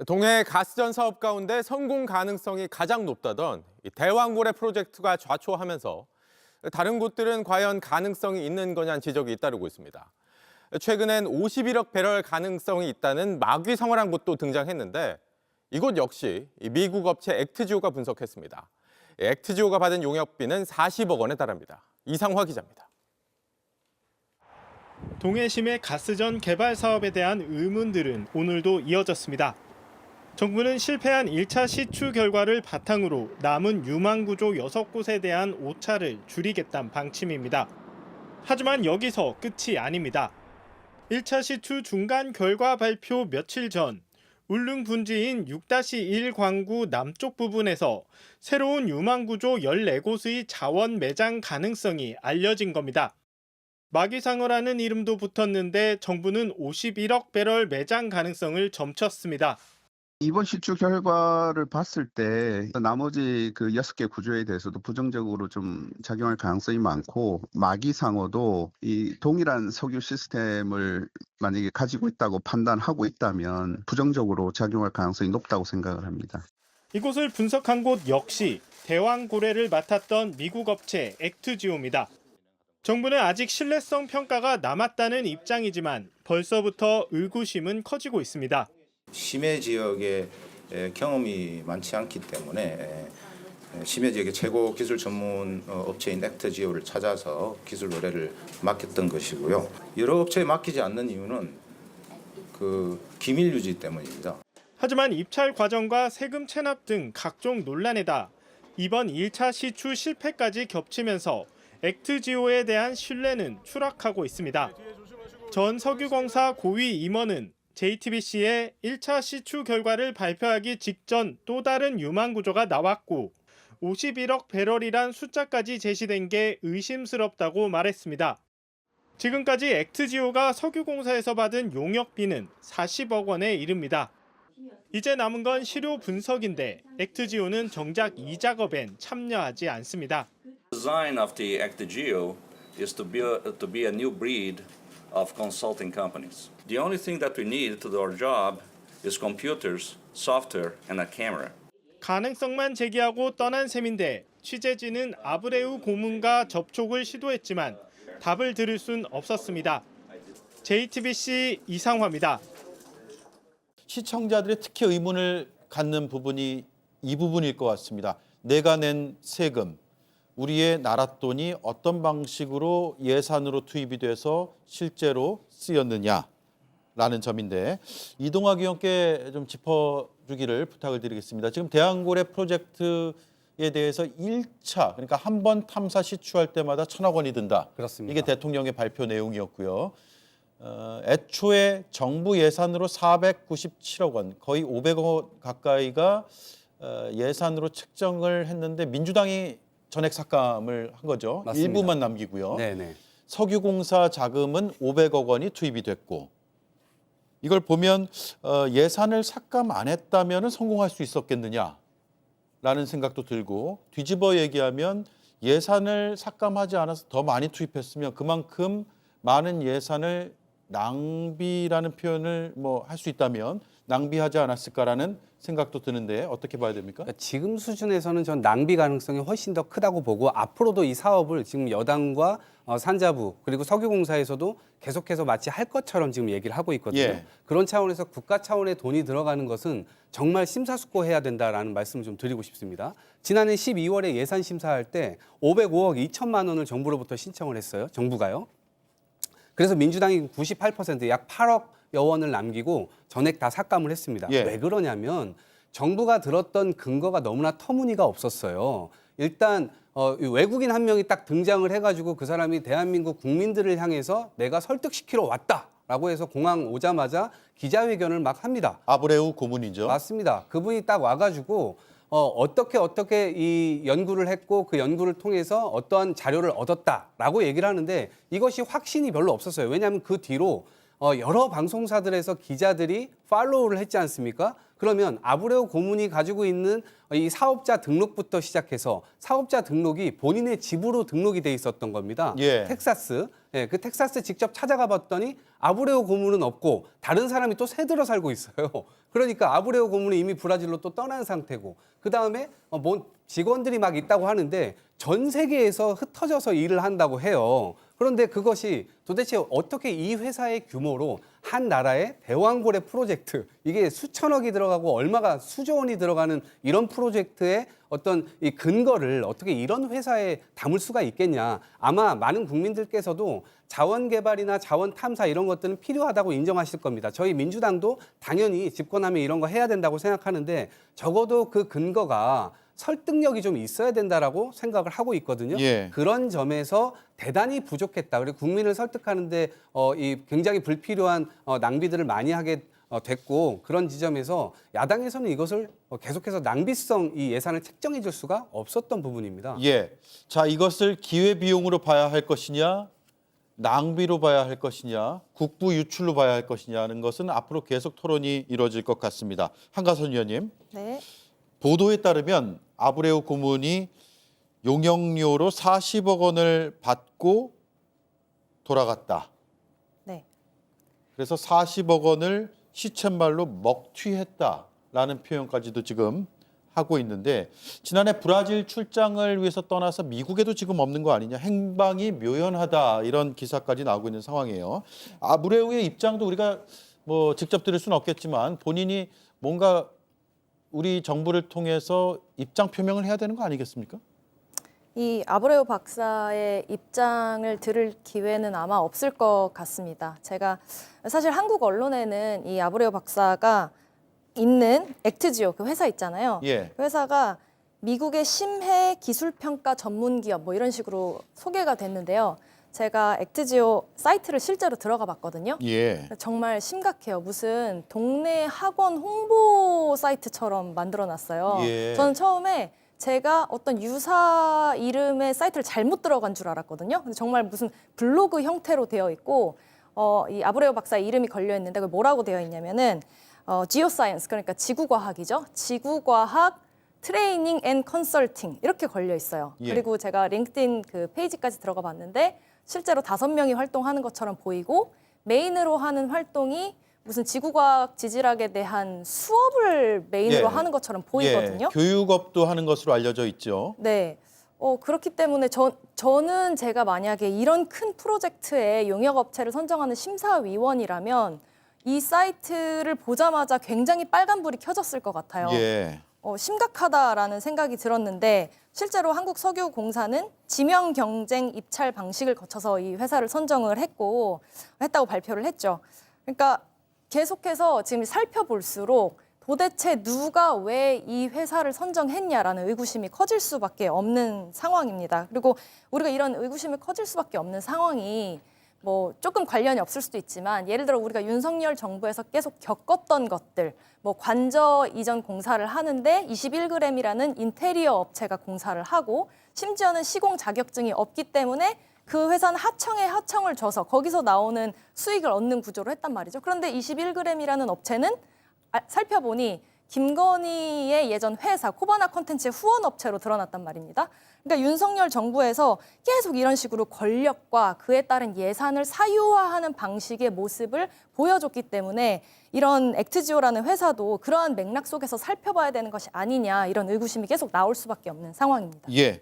동해 가스전 사업 가운데 성공 가능성이 가장 높다던 이 대왕고래 프로젝트가 좌초하면서 다른 곳들은 과연 가능성이 있는 거냐는 지적이 잇따르고 있습니다. 최근엔 51억 배럴 가능성이 있다는 마귀성어란 곳도 등장했는데 이곳 역시 미국 업체 액트지오가 분석했습니다. 액트지오가 받은 용역비는 40억 원에 달합니다. 이상화 기자입니다. 동해심의 가스전 개발 사업에 대한 의문들은 오늘도 이어졌습니다. 정부는 실패한 1차 시추 결과를 바탕으로 남은 유망구조 6곳에 대한 오차를 줄이겠다는 방침입니다. 하지만 여기서 끝이 아닙니다. 1차 시추 중간 결과 발표 며칠 전 울릉 분지인 6-1 광구 남쪽 부분에서 새로운 유망구조 14곳의 자원 매장 가능성이 알려진 겁니다. 마귀상어라는 이름도 붙었는데 정부는 51억 배럴 매장 가능성을 점쳤습니다. 이번 시추 결과를 봤을 때 나머지 그 6개 구조에 대해서도 부정적으로 좀 작용할 가능성이 많고 마기상어도 이 동일한 석유 시스템을 만약에 가지고 있다고 판단하고 있다면 부정적으로 작용할 가능성이 높다고 생각을 합니다. 이곳을 분석한 곳 역시 대왕고래를 맡았던 미국 업체 액트지오입니다. 정부는 아직 신뢰성 평가가 남았다는 입장이지만 벌써부터 의구심은 커지고 있습니다. 심해 지역에 경험이 많지 않기 때문에 심해 지역의 최고 기술 전문 업체인 액트지오를 찾아서 기술 의뢰를 맡겼던 것이고요. 여러 업체에 맡기지 않는 이유는 그 기밀 유지 때문입니다. 하지만 입찰 과정과 세금 체납 등 각종 논란에다 이번 1차 시추 실패까지 겹치면서 액트지오에 대한 신뢰는 추락하고 있습니다. 전 석유공사 고위 임원은 JTBC에 1차 시추 결과를 발표하기 직전 또 다른 유망 구조가 나왔고 51억 배럴이란 숫자까지 제시된 게 의심스럽다고 말했습니다. 지금까지 액트지오가 석유공사에서 받은 용역비는 40억 원에 이릅니다. 이제 남은 건 시료 분석인데 액트지오는 정작 이 작업엔 참여하지 않습니다. The design of the Actigeo is to be a new breed of consulting companies. The only thing that we need to do our job is computers, software, and a camera. 가능성만 제기하고 떠난 셈인데 취재진은 아브레우 고문과 접촉을 시도했지만 답을 들을 순 없었습니다. JTBC 이상화입니다. 시청자들이 특히 의문을 갖는 부분이 이 부분일 것 같습니다. 내가 낸 세금, 우리의 나라 돈이 어떤 방식으로 예산으로 투입이 돼서 실제로 쓰였느냐라는 점인데 이동학 의원께 좀 짚어주기를 부탁을 드리겠습니다. 지금 대왕고래 프로젝트에 대해서 1차 그러니까 한 번 탐사 시추할 때마다 1,000억 원이 든다. 그렇습니다. 이게 대통령의 발표 내용이었고요. 애초에 정부 예산으로 497억 원, 거의 500억 원 가까이가 예산으로 책정을 했는데 민주당이 전액 삭감을 한 거죠. 맞습니다. 일부만 남기고요. 네네. 석유공사 자금은 500억 원이 투입이 됐고 이걸 보면 예산을 삭감 안 했다면 성공할 수 있었겠느냐라는 생각도 들고 뒤집어 얘기하면 예산을 삭감하지 않아서 더 많이 투입했으면 그만큼 많은 예산을 낭비라는 표현을 뭐 할 수 있다면 낭비하지 않았을까라는 생각도 드는데 어떻게 봐야 됩니까? 그러니까 지금 수준에서는 전 낭비 가능성이 훨씬 더 크다고 보고 앞으로도 이 사업을 지금 여당과 산자부 그리고 석유공사에서도 계속해서 마치 할 것처럼 지금 얘기를 하고 있거든요. 예. 그런 차원에서 국가 차원의 돈이 들어가는 것은 정말 심사숙고해야 된다라는 말씀을 좀 드리고 싶습니다. 지난해 12월에 예산 심사할 때 505억 2천만 원을 정부로부터 신청을 했어요. 정부가요. 그래서 민주당이 98%, 약 8억여 원을 남기고 전액 다 삭감을 했습니다. 예. 왜 그러냐면 정부가 들었던 근거가 너무나 터무니가 없었어요. 일단 외국인 한 명이 딱 등장을 해가지고 그 사람이 대한민국 국민들을 향해서 내가 설득시키러 왔다라고 해서 공항 오자마자 기자회견을 막 합니다. 아브레우 고문이죠. 맞습니다. 그분이 딱 와가지고 어떻게 이 연구를 했고 그 연구를 통해서 어떠한 자료를 얻었다라고 얘기를 하는데 이것이 확신이 별로 없었어요. 왜냐하면 그 뒤로 여러 방송사들에서 기자들이 팔로우를 했지 않습니까? 그러면 아브레오 고문이 가지고 있는 이 사업자 등록부터 시작해서 사업자 등록이 본인의 집으로 등록이 돼 있었던 겁니다. 예. 텍사스. 예, 그 텍사스 직접 찾아가 봤더니 아브레오 고문은 없고 다른 사람이 또 새들어 살고 있어요. 그러니까 아브레오 고문이 이미 브라질로 또 떠난 상태고 그다음에 뭐 직원들이 막 있다고 하는데 전 세계에서 흩어져서 일을 한다고 해요. 그런데 그것이 도대체 어떻게 이 회사의 규모로 한 나라의 대왕고래 프로젝트, 이게 수천억이 들어가고 얼마가 수조 원이 들어가는 이런 프로젝트의 어떤 이 근거를 어떻게 이런 회사에 담을 수가 있겠냐. 아마 많은 국민들께서도 자원 개발이나 자원 탐사 이런 것들은 필요하다고 인정하실 겁니다. 저희 민주당도 당연히 집권하면 이런 거 해야 된다고 생각하는데 적어도 그 근거가 설득력이 좀 있어야 된다라고 생각을 하고 있거든요. 예. 그런 점에서 대단히 부족했다. 그리고 국민을 설득하는데 이 굉장히 불필요한 낭비들을 많이 하게 됐고 그런 지점에서 야당에서는 이것을 계속해서 낭비성 이 예산을 책정해 줄 수가 없었던 부분입니다. 예. 자, 이것을 기회비용으로 봐야 할 것이냐, 낭비로 봐야 할 것이냐, 국부 유출로 봐야 할 것이냐는 것은 앞으로 계속 토론이 이루어질 것 같습니다. 한가선 의원님. 네. 보도에 따르면 아브레오 고문이 용역료로 40억 원을 받고 돌아갔다. 네. 그래서 40억 원을 시쳇말로 먹튀했다라는 표현까지도 지금 하고 있는데 지난해 브라질 출장을 위해서 떠나서 미국에도 지금 없는 거 아니냐, 행방이 묘연하다 이런 기사까지 나오고 있는 상황이에요. 아브레오의 입장도 우리가 뭐 직접 들을 수는 없겠지만 본인이 뭔가 우리 정부를 통해서 입장 표명을 해야 되는 거 아니겠습니까? 이 아브레오 박사의 입장을 들을 기회는 아마 없을 것 같습니다. 제가 사실 한국 언론에는 이 아브레오 박사가 있는 액트지오 그 회사 있잖아요. 예. 그 회사가 미국의 심해 기술평가 전문 기업 뭐 이런 식으로 소개가 됐는데요. 제가 액트지오 사이트를 실제로 들어가 봤거든요. 예. 정말 심각해요. 무슨 동네 학원 홍보 사이트처럼 만들어놨어요. 예. 저는 처음에 제가 어떤 유사 이름의 사이트를 잘못 들어간 줄 알았거든요. 근데 정말 무슨 블로그 형태로 되어 있고 이 아브레오 박사의 이름이 걸려 있는데 그게 뭐라고 되어 있냐면은 지오사이언스 그러니까 지구과학이죠. 지구과학 트레이닝 앤 컨설팅 이렇게 걸려 있어요. 예. 그리고 제가 링크드인 그 페이지까지 들어가 봤는데 실제로 5명이 활동하는 것처럼 보이고 메인으로 하는 활동이 무슨 지구과학 지질학에 대한 수업을 메인으로 예. 하는 것처럼 보이거든요. 예. 교육업도 하는 것으로 알려져 있죠. 네. 그렇기 때문에 저는 제가 만약에 이런 큰 프로젝트에 용역업체를 선정하는 심사위원이라면 이 사이트를 보자마자 굉장히 빨간불이 켜졌을 것 같아요. 예. 심각하다라는 생각이 들었는데 실제로 한국석유공사는 지명 경쟁 입찰 방식을 거쳐서 이 회사를 선정을 했다고 발표를 했죠. 그러니까 계속해서 지금 살펴볼수록 도대체 누가 왜 이 회사를 선정했냐라는 의구심이 커질 수밖에 없는 상황입니다. 그리고 우리가 이런 의구심이 커질 수밖에 없는 상황이 뭐 조금 관련이 없을 수도 있지만 예를 들어 우리가 윤석열 정부에서 계속 겪었던 것들 뭐 관저 이전 공사를 하는데 21g이라는 인테리어 업체가 공사를 하고 심지어는 시공 자격증이 없기 때문에 그 회사는 하청에 하청을 줘서 거기서 나오는 수익을 얻는 구조로 했단 말이죠. 그런데 21g이라는 업체는 살펴보니 김건희의 예전 회사 코바나 콘텐츠의 후원업체로 드러났단 말입니다. 그러니까 윤석열 정부에서 계속 이런 식으로 권력과 그에 따른 예산을 사유화하는 방식의 모습을 보여줬기 때문에 이런 액트지오라는 회사도 그러한 맥락 속에서 살펴봐야 되는 것이 아니냐 이런 의구심이 계속 나올 수밖에 없는 상황입니다. 예.